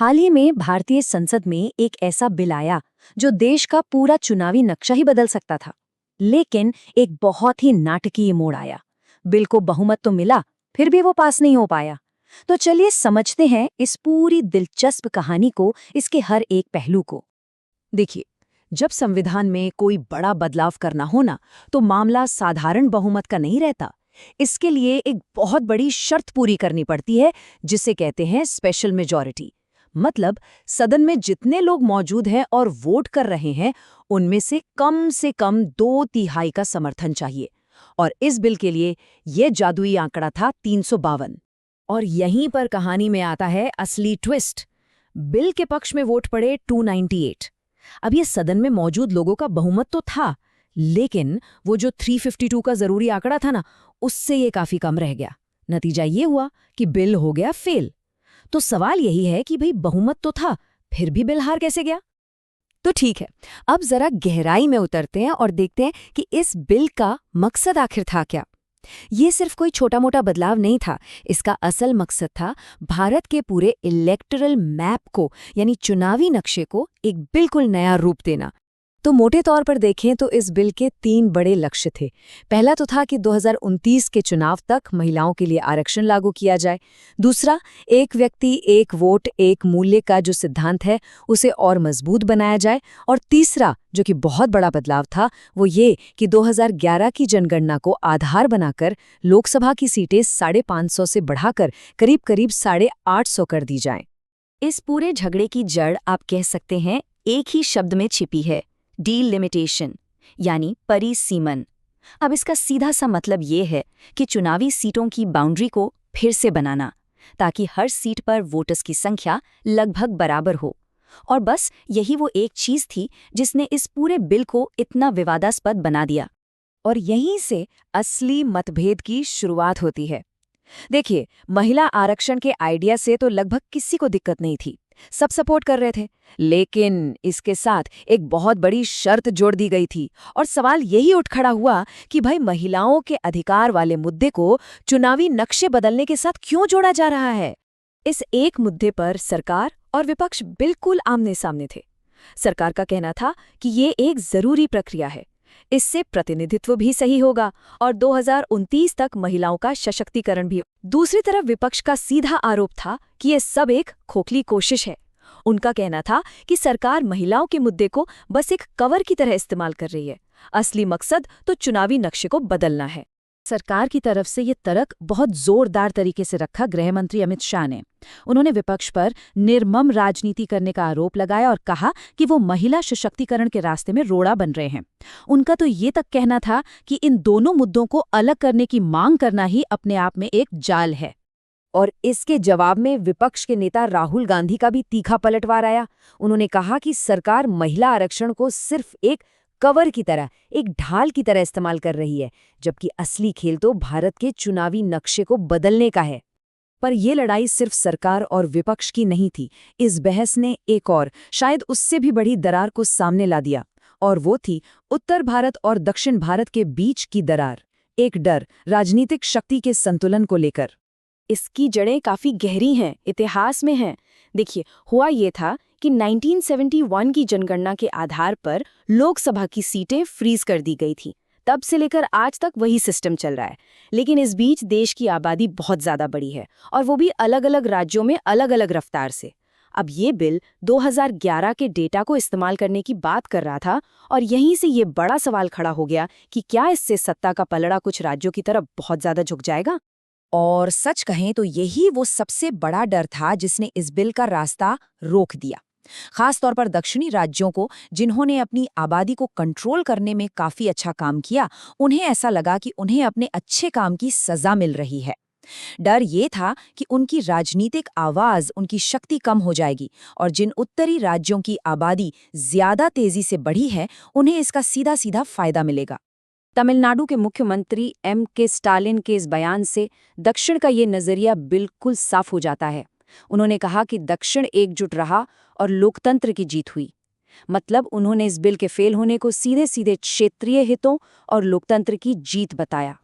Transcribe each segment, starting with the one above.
हाल ही में भारतीय संसद में एक ऐसा बिल आया जो देश का पूरा चुनावी नक्शा ही बदल सकता था। लेकिन एक बहुत ही नाटकीय मोड़ आया। बिल को बहुमत तो मिला, फिर भी वो पास नहीं हो पाया। तो चलिए समझते हैं इस पूरी दिलचस्प कहानी को, इसके हर एक पहलू को। देखिए, जब संविधान में कोई बड़ा बदलाव करना हो ना, तो मामला साधारण बहुमत का नहीं रहता। इसके लिए एक बहुत बड़ी शर्त पूरी करनी पड़ती है, जिसे कहते हैं स्पेशल मेजॉरिटी। मतलब सदन में जितने लोग मौजूद हैं और वोट कर रहे हैं, उनमें से कम 2/3 का समर्थन चाहिए। और इस बिल के लिए यह जादुई आंकड़ा था 352। और यहीं पर कहानी में आता है असली ट्विस्ट। बिल के पक्ष में वोट पड़े 298। अब ये सदन में मौजूद लोगों का बहुमत तो था, लेकिन वो जो 352 का जरूरी आंकड़ा था ना, उससे ये काफी कम रह गया। नतीजा ये हुआ कि बिल हो गया फेल। तो सवाल यही है कि भाई बहुमत तो था, फिर भी बिल हार कैसे गया? तो ठीक है, अब जरा गहराई में उतरते हैं और देखते हैं कि इस बिल का मकसद आखिर था क्या। ये सिर्फ कोई छोटा मोटा बदलाव नहीं था। इसका असल मकसद था भारत के पूरे इलेक्टरल मैप को, यानी चुनावी नक्शे को, एक बिल्कुल नया रूप देना। तो मोटे तौर पर देखें तो इस बिल के 3 बड़े लक्ष्य थे। पहला तो था कि 2029 के चुनाव तक महिलाओं के लिए आरक्षण लागू किया जाए। दूसरा, एक व्यक्ति एक वोट एक मूल्य का जो सिद्धांत है, उसे और मजबूत बनाया जाए। और तीसरा, जो कि बहुत बड़ा बदलाव था, वो ये कि 2011 की जनगणना को आधार बनाकर लोकसभा की सीटें 550 से बढ़ाकर करीब करीब 850 कर दी जाएं। इस पूरे झगड़े की जड़ आप कह सकते हैं एक ही शब्द में छिपी है, डीलिमिटेशन, यानी परिसीमन। अब इसका सीधा सा मतलब ये है कि चुनावी सीटों की बाउंड्री को फिर से बनाना, ताकि हर सीट पर वोटर्स की संख्या लगभग बराबर हो। और बस यही वो एक चीज थी जिसने इस पूरे बिल को इतना विवादास्पद बना दिया। और यहीं से असली मतभेद की शुरुआत होती है। देखिए, महिला आरक्षण के आइडिया से तो लगभग किसी को दिक्कत नहीं थी, सब सपोर्ट कर रहे थे। लेकिन इसके साथ एक बहुत बड़ी शर्त जोड़ दी गई थी, और सवाल यही उठ खड़ा हुआ कि भाई महिलाओं के अधिकार वाले मुद्दे को चुनावी नक्शे बदलने के साथ क्यों जोड़ा जा रहा है। इस एक मुद्दे पर सरकार और विपक्ष बिल्कुल आमने सामने थे। सरकार का कहना था कि ये एक जरूरी प्रक्रिया है, इससे प्रतिनिधित्व भी सही होगा और 2029 तक महिलाओं का सशक्तिकरण भी। दूसरी तरफ विपक्ष का सीधा आरोप था कि ये सब एक खोखली कोशिश है। उनका कहना था कि सरकार महिलाओं के मुद्दे को बस एक कवर की तरह इस्तेमाल कर रही है, असली मकसद तो चुनावी नक्शे को बदलना है। सरकार की तरफ से ये तर्क बहुत जोरदार तरीके से रखा गृह मंत्री अमित शाह ने। उन्होंने विपक्ष पर निर्मम राजनीति करने का आरोप लगाया और कहा कि वो महिला सशक्तिकरण के रास्ते में रोड़ा बन रहे हैं। उनका तो ये तक कहना था कि इन दोनों मुद्दों को अलग करने की मांग करना ही अपने आप में एक जाल है। और इसके जवाब में विपक्ष के नेता राहुल गांधी का भी तीखा पलटवार आया। उन्होंने कहा कि सरकार महिला आरक्षण को सिर्फ एक कवर की तरह, एक ढाल की तरह इस्तेमाल कर रही है, जबकि असली खेल तो भारत के चुनावी नक्शे को बदलने का है। पर यह लड़ाई सिर्फ सरकार और विपक्ष की नहीं थी। इस बहस ने एक और, शायद उससे भी बड़ी दरार को सामने ला दिया, और वो थी उत्तर भारत और दक्षिण भारत के बीच की दरार। एक डर राजनीतिक शक्ति के संतुलन को लेकर। इसकी जड़ें काफी गहरी हैं, इतिहास में हैं। देखिए, हुआ ये था कि 1971 की जनगणना के आधार पर लोकसभा की सीटें फ्रीज कर दी गई थी। तब से लेकर आज तक वही सिस्टम चल रहा है। लेकिन इस बीच देश की आबादी बहुत ज्यादा बड़ी है, और वो भी अलग अलग राज्यों में अलग अलग रफ्तार से। अब ये बिल 2011 के डेटा को इस्तेमाल करने की बात कर रहा था, और यहीं से ये बड़ा सवाल खड़ा हो गया कि क्या इससे सत्ता का पलड़ा कुछ राज्यों की तरफ बहुत ज्यादा झुक जाएगा। और सच कहें तो यही वो सबसे बड़ा डर था जिसने इस बिल का रास्ता रोक दिया। खास तौर पर दक्षिणी राज्यों को, जिन्होंने अपनी आबादी को कंट्रोल करने में काफी अच्छा काम किया, उन्हें ऐसा लगा कि उन्हें अपने अच्छे काम की सजा मिल रही है। डर ये था कि उनकी राजनीतिक आवाज, उनकी शक्ति कम हो जाएगी, और जिन उत्तरी राज्यों की आबादी ज्यादा तेजी से बढ़ी है, उन्हें इसका सीधा सीधा फायदा मिलेगा। तमिलनाडु के मुख्यमंत्री M.K. स्टालिन के इस बयान से दक्षिण का ये नजरिया बिल्कुल साफ हो जाता है। उन्होंने कहा कि दक्षिण एकजुट रहा और लोकतंत्र की जीत हुई। मतलब उन्होंने इस बिल के फेल होने को सीधे सीधे क्षेत्रीय हितों और लोकतंत्र की जीत बताया।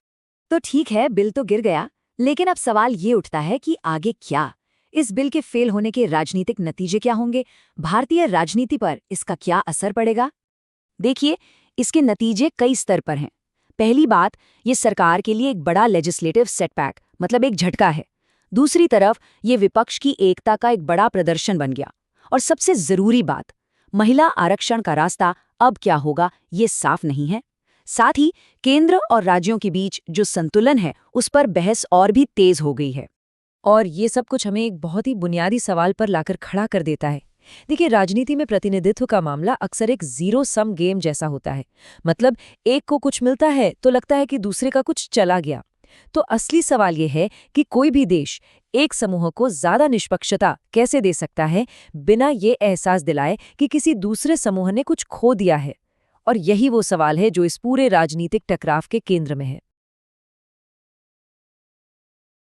तो ठीक है, बिल तो गिर गया, लेकिन अब सवाल ये उठता है कि आगे क्या। इस बिल के फेल होने के राजनीतिक नतीजे क्या होंगे? भारतीय राजनीति पर इसका क्या असर पड़ेगा? देखिए, इसके नतीजे कई स्तर पर हैं। पहली बात, ये सरकार के लिए एक बड़ा लेजिस्लेटिव सेटबैक, मतलब एक झटका है। दूसरी तरफ, ये विपक्ष की एकता का एक बड़ा प्रदर्शन बन गया। और सबसे जरूरी बात, महिला आरक्षण का रास्ता अब क्या होगा, ये साफ नहीं है। साथ ही केंद्र और राज्यों के बीच जो संतुलन है, उस पर बहस और भी तेज हो गई है। और ये सब कुछ हमें एक बहुत ही बुनियादी सवाल पर लाकर खड़ा कर देता है। देखिए, राजनीति में प्रतिनिधित्व का मामला अक्सर एक जीरो सम गेम जैसा होता है। मतलब एक को कुछ मिलता है तो लगता है कि दूसरे का कुछ चला गया। तो असली सवाल ये है कि कोई भी देश एक समूह को ज्यादा निष्पक्षता कैसे दे सकता है बिना ये एहसास दिलाए कि किसी दूसरे समूह ने कुछ खो दिया है। और यही वो सवाल है जो इस पूरे राजनीतिक टकराव के केंद्र में है।